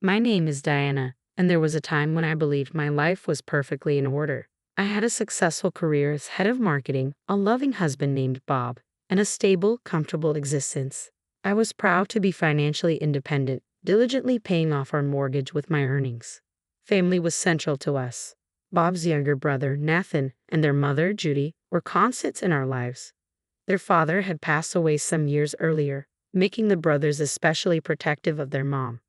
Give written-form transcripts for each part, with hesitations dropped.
My name is Diana, and there was a time when I believed my life was perfectly in order. I had a successful career as head of marketing, a loving husband named Bob, and a stable, comfortable existence. I was proud to be financially independent, diligently paying off our mortgage with my earnings. Family was central to us. Bob's younger brother, Nathan, and their mother, Judy, were constants in our lives. Their father had passed away some years earlier, making the brothers especially protective of their mom.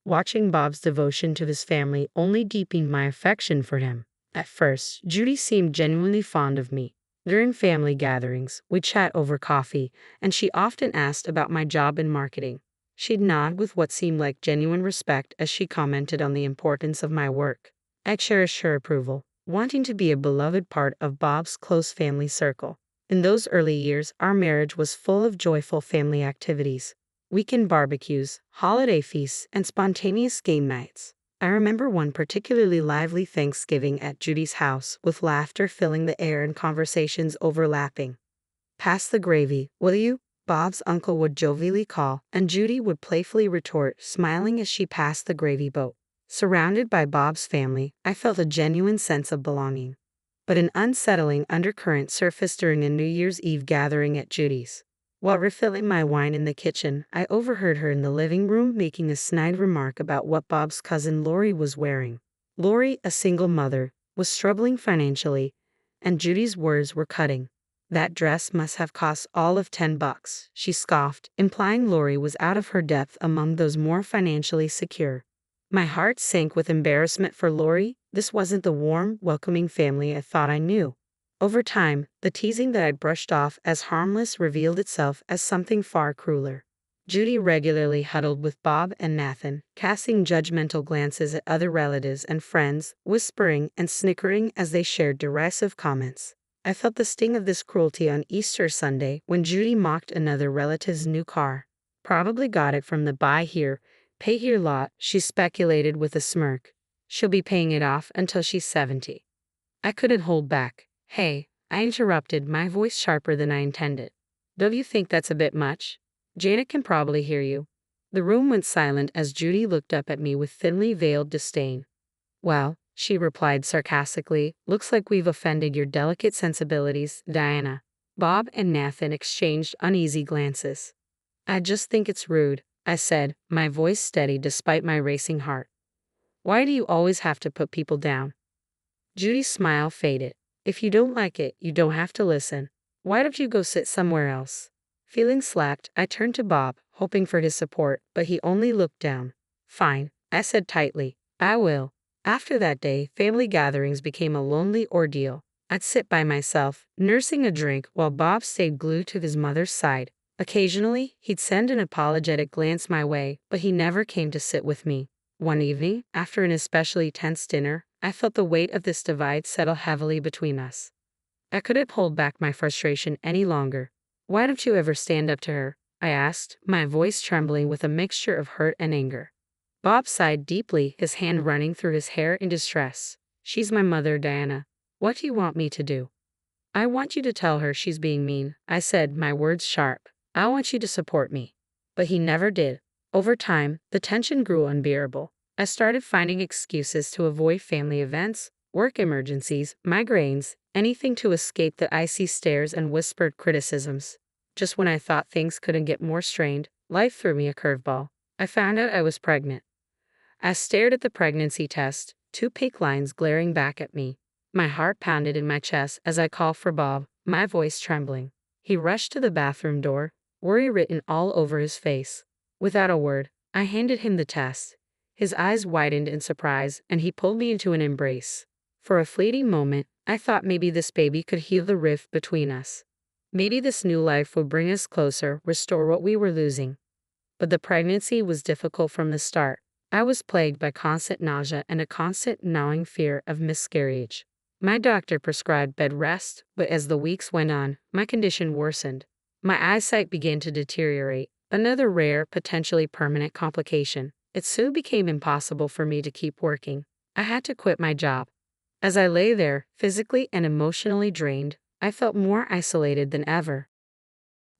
Watching Bob's devotion to his family only deepened my affection for him. At first, Judy seemed genuinely fond of me. During family gatherings, we'd chat over coffee, and she often asked about my job in marketing. She'd nod with what seemed like genuine respect as she commented on the importance of my work. I cherished her approval, wanting to be a beloved part of Bob's close family circle. In those early years, our marriage was full of joyful family activities. Weekend barbecues, holiday feasts, and spontaneous game nights. I remember one particularly lively Thanksgiving at Judy's house, with laughter filling the air and conversations overlapping. "Pass the gravy, will you?" Bob's uncle would jovially call, and Judy would playfully retort, smiling as she passed the gravy boat. Surrounded by Bob's family, I felt a genuine sense of belonging. But an unsettling undercurrent surfaced during a New Year's Eve gathering at Judy's. While refilling my wine in the kitchen, I overheard her in the living room making a snide remark about what Bob's cousin Lori was wearing. Lori, a single mother, was struggling financially, and Judy's words were cutting. "That dress must have cost all of $10, she scoffed, implying Lori was out of her depth among those more financially secure. My heart sank with embarrassment for Lori. This wasn't the warm, welcoming family I thought I knew. Over time, the teasing that I'd brushed off as harmless revealed itself as something far crueler. Judy regularly huddled with Bob and Nathan, casting judgmental glances at other relatives and friends, whispering and snickering as they shared derisive comments. I felt the sting of this cruelty on Easter Sunday when Judy mocked another relative's new car. "Probably got it from the buy here, pay here lot," she speculated with a smirk. "She'll be paying it off until she's 70. I couldn't hold back. "Hey," I interrupted, my voice sharper than I intended. "Don't you think that's a bit much? Janet can probably hear you." The room went silent as Judy looked up at me with thinly veiled disdain. "Well," she replied sarcastically, "looks like we've offended your delicate sensibilities, Diana." Bob and Nathan exchanged uneasy glances. "I just think it's rude," I said, my voice steady despite my racing heart. "Why do you always have to put people down?" Judy's smile faded. "If you don't like it, you don't have to listen. Why don't you go sit somewhere else?" Feeling slapped, I turned to Bob, hoping for his support, but he only looked down. "Fine," I said tightly. "I will." After that day, family gatherings became a lonely ordeal. I'd sit by myself, nursing a drink, while Bob stayed glued to his mother's side. Occasionally, he'd send an apologetic glance my way, but he never came to sit with me. One evening, after an especially tense dinner, I felt the weight of this divide settle heavily between us. I couldn't hold back my frustration any longer. "Why don't you ever stand up to her?" I asked, my voice trembling with a mixture of hurt and anger. Bob sighed deeply, his hand running through his hair in distress. "She's my mother, Diana. What do you want me to do?" "I want you to tell her she's being mean," I said, my words sharp. "I want you to support me." But he never did. Over time, the tension grew unbearable. I started finding excuses to avoid family events, work emergencies, migraines, anything to escape the icy stares and whispered criticisms. Just when I thought things couldn't get more strained, life threw me a curveball. I found out I was pregnant. I stared at the pregnancy test, two pink lines glaring back at me. My heart pounded in my chest as I called for Bob, my voice trembling. He rushed to the bathroom door, worry written all over his face. Without a word, I handed him the test. His eyes widened in surprise, and he pulled me into an embrace. For a fleeting moment, I thought maybe this baby could heal the rift between us. Maybe this new life would bring us closer, restore what we were losing. But the pregnancy was difficult from the start. I was plagued by constant nausea and a constant gnawing fear of miscarriage. My doctor prescribed bed rest, but as the weeks went on, my condition worsened. My eyesight began to deteriorate, another rare, potentially permanent complication. It soon became impossible for me to keep working. I had to quit my job. As I lay there, physically and emotionally drained, I felt more isolated than ever.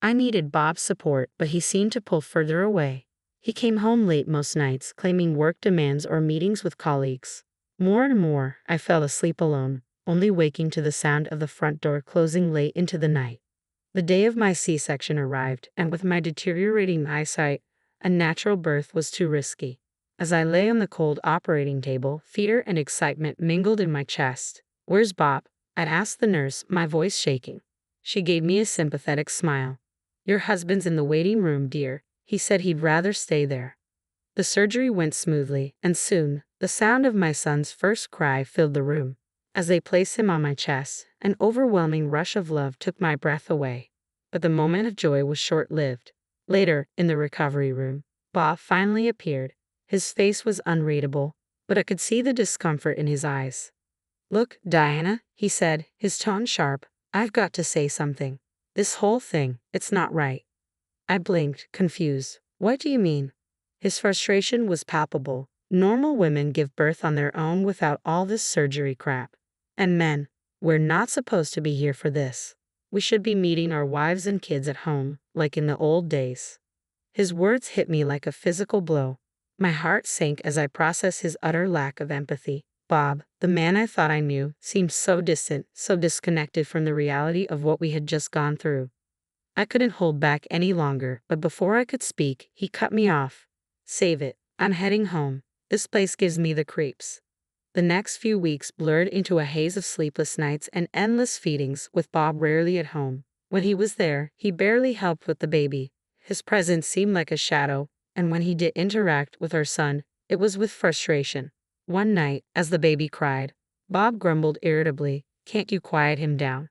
I needed Bob's support, but he seemed to pull further away. He came home late most nights, claiming work demands or meetings with colleagues. More and more, I fell asleep alone, only waking to the sound of the front door closing late into the night. The day of my C-section arrived, and with my deteriorating eyesight, a natural birth was too risky. As I lay on the cold operating table, fear and excitement mingled in my chest. "Where's Bob?" I'd asked the nurse, my voice shaking. She gave me a sympathetic smile. "Your husband's in the waiting room, dear. He said he'd rather stay there." The surgery went smoothly, and soon, the sound of my son's first cry filled the room. As they placed him on my chest, an overwhelming rush of love took my breath away. But the moment of joy was short-lived. Later, in the recovery room, Bob finally appeared. His face was unreadable, but I could see the discomfort in his eyes. "Look, Diana," he said, his tone sharp, "I've got to say something. This whole thing, it's not right." I blinked, confused. "What do you mean?" His frustration was palpable. Normal women give birth on their own without all this surgery crap. And men, we're not supposed to be here for this. We should be meeting our wives and kids at home, like in the old days. His words hit me like a physical blow. My heart sank as I processed his utter lack of empathy. Bob, the man I thought I knew, seemed so distant, so disconnected from the reality of what we had just gone through. I couldn't hold back any longer, but before I could speak, he cut me off. "Save it. I'm heading home. This place gives me the creeps." The next few weeks blurred into a haze of sleepless nights and endless feedings, with Bob rarely at home. When he was there, he barely helped with the baby. His presence seemed like a shadow, and when he did interact with our son, it was with frustration. One night, as the baby cried, Bob grumbled irritably, "Can't you quiet him down?"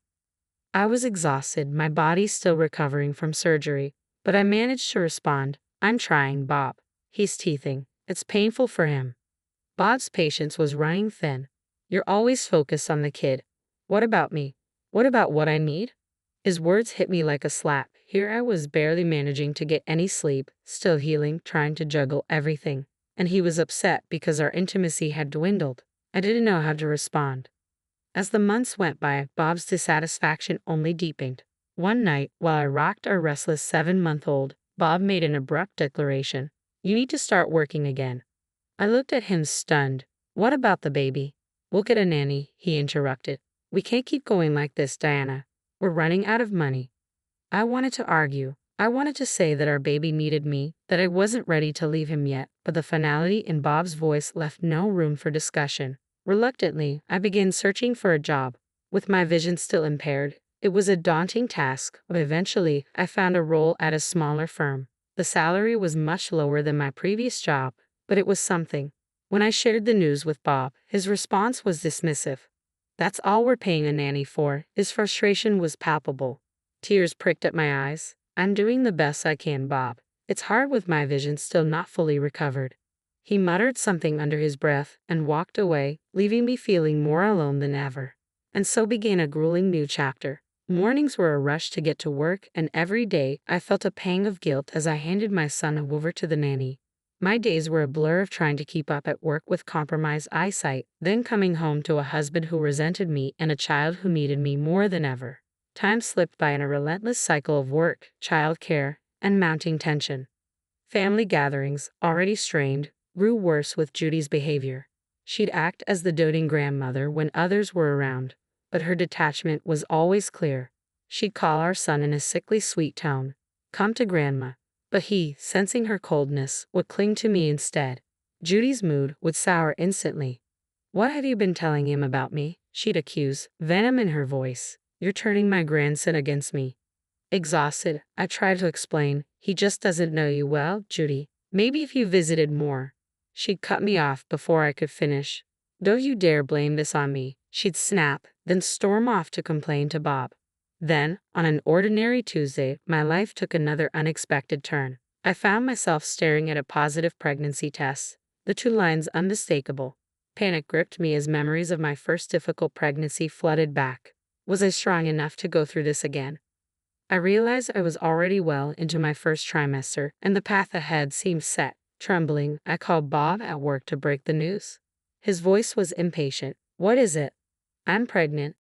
I was exhausted, my body still recovering from surgery, but I managed to respond, "I'm trying, Bob. He's teething. It's painful for him." Bob's patience was running thin. "You're always focused on the kid. What about me? What about what I need?" His words hit me like a slap. Here I was barely managing to get any sleep, still healing, trying to juggle everything. And he was upset because our intimacy had dwindled. I didn't know how to respond. As the months went by, Bob's dissatisfaction only deepened. One night, while I rocked our restless 7-month-old, Bob made an abrupt declaration. "You need to start working again." I looked at him stunned. "What about the baby?" "We'll get a nanny," he interrupted. "We can't keep going like this, Diana. We're running out of money." I wanted to argue. I wanted to say that our baby needed me, that I wasn't ready to leave him yet, but the finality in Bob's voice left no room for discussion. Reluctantly, I began searching for a job. With my vision still impaired, it was a daunting task, but eventually, I found a role at a smaller firm. The salary was much lower than my previous job, but it was something. When I shared the news with Bob, his response was dismissive. "That's all we're paying a nanny for." His frustration was palpable. Tears pricked at my eyes. "I'm doing the best I can, Bob. It's hard with my vision still not fully recovered." He muttered something under his breath and walked away, leaving me feeling more alone than ever. And so began a grueling new chapter. Mornings were a rush to get to work, and every day I felt a pang of guilt as I handed my son over to the nanny. My days were a blur of trying to keep up at work with compromised eyesight, then coming home to a husband who resented me and a child who needed me more than ever. Time slipped by in a relentless cycle of work, childcare, and mounting tension. Family gatherings, already strained, grew worse with Judy's behavior. She'd act as the doting grandmother when others were around, but her detachment was always clear. She'd call our son in a sickly sweet tone, "Come to Grandma." But he, sensing her coldness, would cling to me instead. Judy's mood would sour instantly. "What have you been telling him about me?" she'd accuse, venom in her voice. "You're turning my grandson against me." Exhausted, I tried to explain. "He just doesn't know you well, Judy. Maybe if you visited more." She'd cut me off before I could finish. "Don't you dare blame this on me," she'd snap, then storm off to complain to Bob. Then, on an ordinary Tuesday, my life took another unexpected turn. I found myself staring at a positive pregnancy test, the 2 lines unmistakable. Panic gripped me as memories of my first difficult pregnancy flooded back. Was I strong enough to go through this again? I realized I was already well into my first trimester, and the path ahead seemed set. Trembling, I called Bob at work to break the news. His voice was impatient. "What is it?" "I'm pregnant,"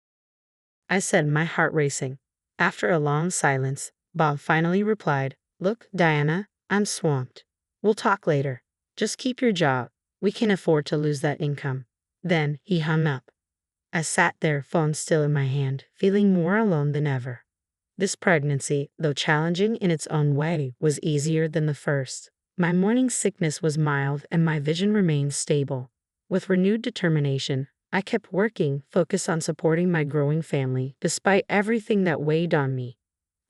I said, my heart racing. After a long silence, Bob finally replied, "Look, Diana, I'm swamped. We'll talk later. Just keep your job. We can afford to lose that income. Then he hung up. I sat there, phone still in my hand, feeling more alone than ever. This pregnancy, though challenging in its own way, was easier than the first. My morning sickness was mild and my vision remained stable. With renewed determination, I kept working, focused on supporting my growing family, despite everything that weighed on me.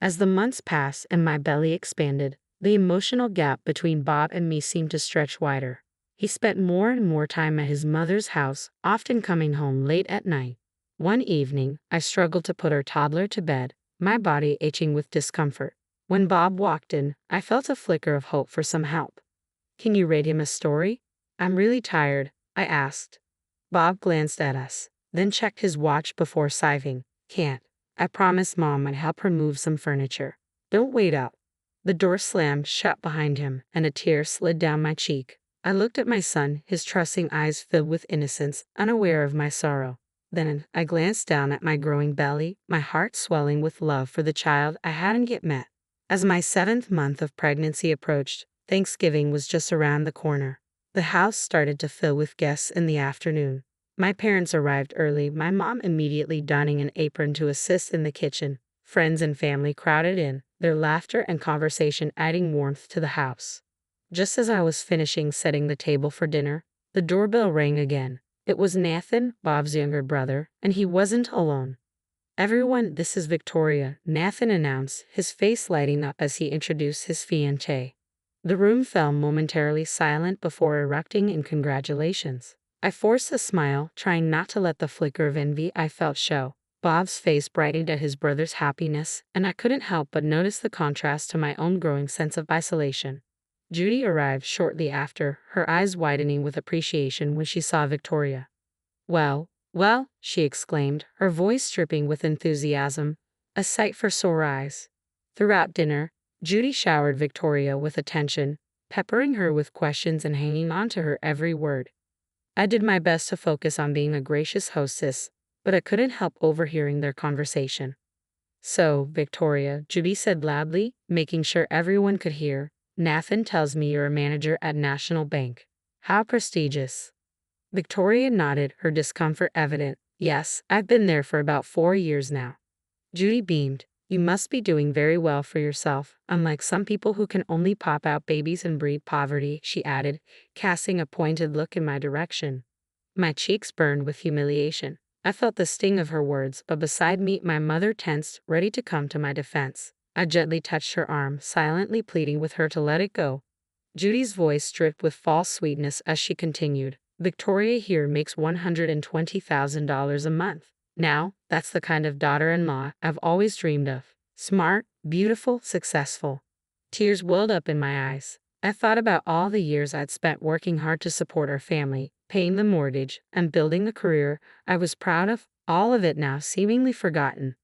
As the months passed and my belly expanded, the emotional gap between Bob and me seemed to stretch wider. He spent more and more time at his mother's house, often coming home late at night. One evening, I struggled to put our toddler to bed, my body aching with discomfort. When Bob walked in, I felt a flicker of hope for some help. "Can you read him a story?" "I'm really tired," I asked. Bob glanced at us, then checked his watch before sighing. "Can't. I promised Mom I'd help her move some furniture. Don't wait up." The door slammed shut behind him, and a tear slid down my cheek. I looked at my son, his trusting eyes filled with innocence, unaware of my sorrow. Then I glanced down at my growing belly, my heart swelling with love for the child I hadn't yet met. As my 7th month of pregnancy approached, Thanksgiving was just around the corner. The house started to fill with guests in the afternoon. My parents arrived early, my mom immediately donning an apron to assist in the kitchen. Friends and family crowded in, their laughter and conversation adding warmth to the house. Just as I was finishing setting the table for dinner, the doorbell rang again. It was Nathan, Bob's younger brother, and he wasn't alone. "Everyone, this is Victoria," Nathan announced, his face lighting up as he introduced his fiancée. The room fell momentarily silent before erupting in congratulations. I forced a smile, trying not to let the flicker of envy I felt show. Bob's face brightened at his brother's happiness, and I couldn't help but notice the contrast to my own growing sense of isolation. Judy arrived shortly after, her eyes widening with appreciation when she saw Victoria. "Well, well," she exclaimed, her voice dripping with enthusiasm, "a sight for sore eyes." Throughout dinner, Judy showered Victoria with attention, peppering her with questions and hanging on to her every word. I did my best to focus on being a gracious hostess, but I couldn't help overhearing their conversation. "So, Victoria," Judy said loudly, making sure everyone could hear, "Nathan tells me you're a manager at National Bank. How prestigious." Victoria nodded, her discomfort evident. "Yes, I've been there for about 4 years now." Judy beamed. "You must be doing very well for yourself, unlike some people who can only pop out babies and breed poverty," she added, casting a pointed look in my direction. My cheeks burned with humiliation. I felt the sting of her words, but beside me my mother tensed, ready to come to my defense. I gently touched her arm, silently pleading with her to let it go. Judy's voice dripped with false sweetness as she continued. "Victoria here makes $120,000 a month. Now, that's the kind of daughter-in-law I've always dreamed of. Smart, beautiful, successful." Tears welled up in my eyes. I thought about all the years I'd spent working hard to support our family, paying the mortgage, and building the career I was proud of, all of it now seemingly forgotten.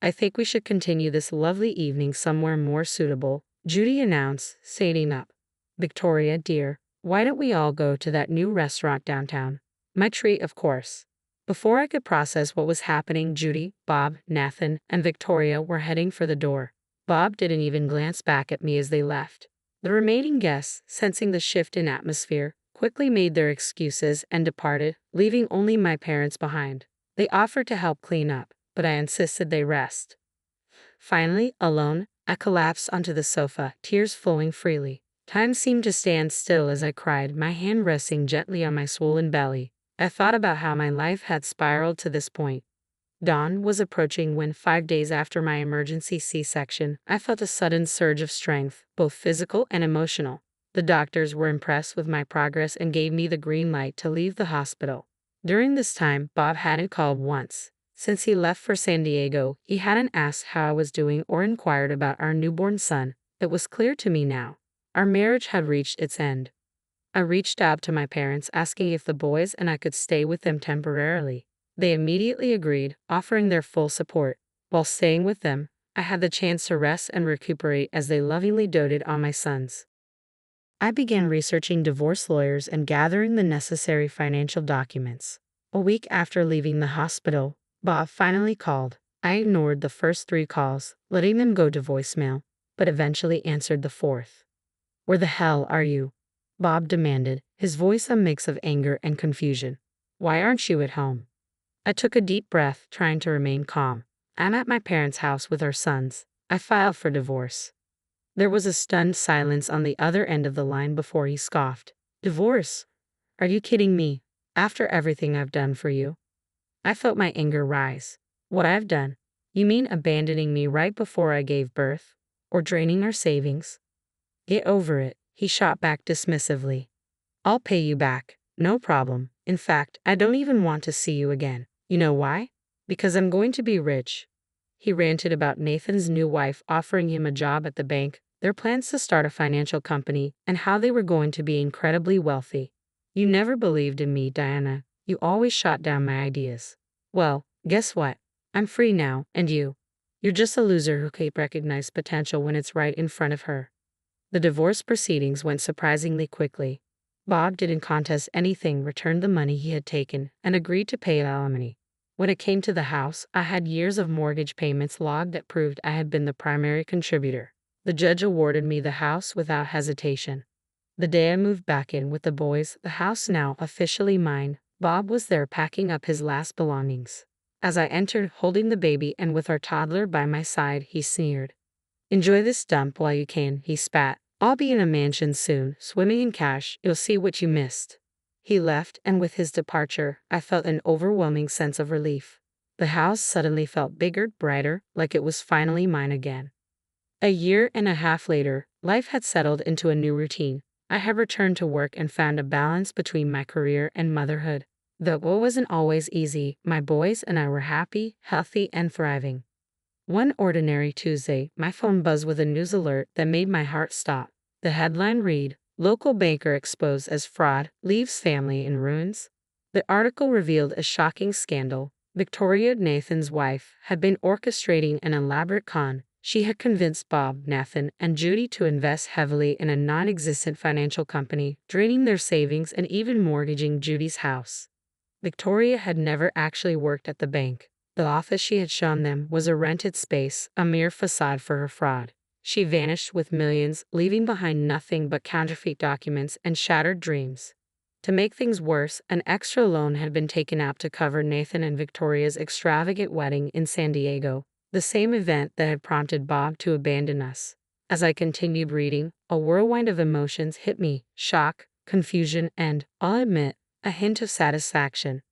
"I think we should continue this lovely evening somewhere more suitable," Judy announced, standing up. "Victoria, dear, why don't we all go to that new restaurant downtown? My treat, of course." Before I could process what was happening, Judy, Bob, Nathan, and Victoria were heading for the door. Bob didn't even glance back at me as they left. The remaining guests, sensing the shift in atmosphere, quickly made their excuses and departed, leaving only my parents behind. They offered to help clean up, but I insisted they rest. Finally, alone, I collapsed onto the sofa, tears flowing freely. Time seemed to stand still as I cried, my hand resting gently on my swollen belly. I thought about how my life had spiraled to this point. Dawn was approaching when, 5 days after my emergency C-section, I felt a sudden surge of strength, both physical and emotional. The doctors were impressed with my progress and gave me the green light to leave the hospital. During this time, Bob hadn't called once. Since he left for San Diego, he hadn't asked how I was doing or inquired about our newborn son. It was clear to me now. Our marriage had reached its end. I reached out to my parents, asking if the boys and I could stay with them temporarily. They immediately agreed, offering their full support. While staying with them, I had the chance to rest and recuperate as they lovingly doted on my sons. I began researching divorce lawyers and gathering the necessary financial documents. A week after leaving the hospital, Bob finally called. I ignored the first 3 calls, letting them go to voicemail, but eventually answered the 4th. "Where the hell are you?" Bob demanded, his voice a mix of anger and confusion. Why aren't you at home? I took a deep breath, trying to remain calm. I'm at my parents' house with our sons. I filed for divorce. There was a stunned silence on the other end of the line before he scoffed. Divorce? Are you kidding me? After everything I've done for you? I felt my anger rise. What I've done? You mean abandoning me right before I gave birth? Or draining our savings? Get over it, he shot back dismissively. I'll pay you back, no problem. In fact, I don't even want to see you again. You know why? Because I'm going to be rich. He ranted about Nathan's new wife offering him a job at the bank, their plans to start a financial company, and how they were going to be incredibly wealthy. You never believed in me, Diana. You always shot down my ideas. Well, guess what? I'm free now, and you? You're just a loser who can't recognize potential when it's right in front of her. The divorce proceedings went surprisingly quickly. Bob didn't contest anything, returned the money he had taken, and agreed to pay alimony. When it came to the house, I had years of mortgage payments logged that proved I had been the primary contributor. The judge awarded me the house without hesitation. The day I moved back in with the boys, the house now officially mine, Bob was there packing up his last belongings. As I entered, holding the baby and with our toddler by my side, he sneered. Enjoy this dump while you can, he spat. I'll be in a mansion soon, swimming in cash. You'll see what you missed. He left, and with his departure, I felt an overwhelming sense of relief. The house suddenly felt bigger, brighter, like it was finally mine again. A year and a half later, life had settled into a new routine. I had returned to work and found a balance between my career and motherhood. Though it wasn't always easy, my boys and I were happy, healthy, and thriving. One ordinary Tuesday, my phone buzzed with a news alert that made my heart stop. The headline read, "Local banker exposed as fraud, leaves family in ruins." The article revealed a shocking scandal. Victoria, Nathan's wife, had been orchestrating an elaborate con. She had convinced Bob, Nathan, and Judy to invest heavily in a non-existent financial company, draining their savings and even mortgaging Judy's house. Victoria had never actually worked at the bank. The office she had shown them was a rented space, a mere facade for her fraud. She vanished with millions, leaving behind nothing but counterfeit documents and shattered dreams. To make things worse, an extra loan had been taken out to cover Nathan and Victoria's extravagant wedding in San Diego, the same event that had prompted Bob to abandon us. As I continued reading, a whirlwind of emotions hit me: shock, confusion, and, I'll admit, a hint of satisfaction.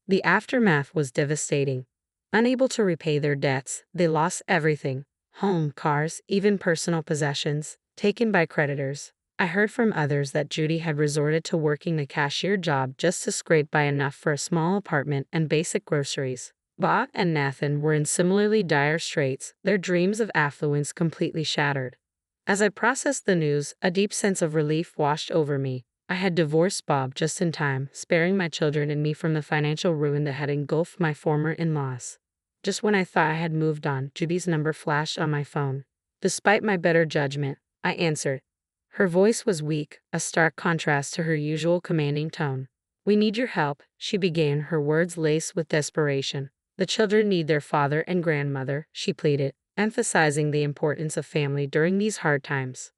The aftermath was devastating. Unable to repay their debts, they lost everything: home, cars, even personal possessions, taken by creditors. I heard from others that Judy had resorted to working a cashier job just to scrape by enough for a small apartment and basic groceries. Bob and Nathan were in similarly dire straits, their dreams of affluence completely shattered. As I processed the news, a deep sense of relief washed over me. I had divorced Bob just in time, sparing my children and me from the financial ruin that had engulfed my former in-laws. Just when I thought I had moved on, Judy's number flashed on my phone. Despite my better judgment, I answered. Her voice was weak, a stark contrast to her usual commanding tone. "We need your help," she began, her words laced with desperation. "The children need their father and grandmother," she pleaded, emphasizing the importance of family during these hard times.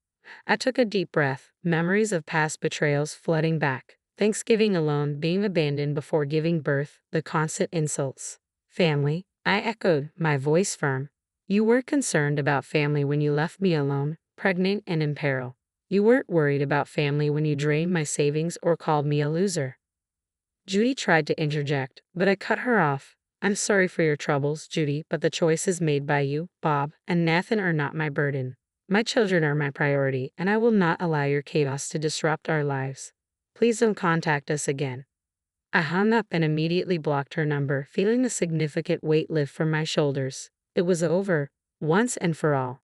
I took a deep breath, memories of past betrayals flooding back. Thanksgiving alone, being abandoned before giving birth, the constant insults. "Family?" I echoed, my voice firm. "You were concerned about family when you left me alone, pregnant and in peril. You weren't worried about family when you drained my savings or called me a loser." Judy tried to interject, but I cut her off. "I'm sorry for your troubles, Judy, but the choices made by you, Bob, and Nathan are not my burden. My children are my priority, and I will not allow your chaos to disrupt our lives. Please don't contact us again." I hung up and immediately blocked her number, feeling a significant weight lift from my shoulders. It was over, once and for all.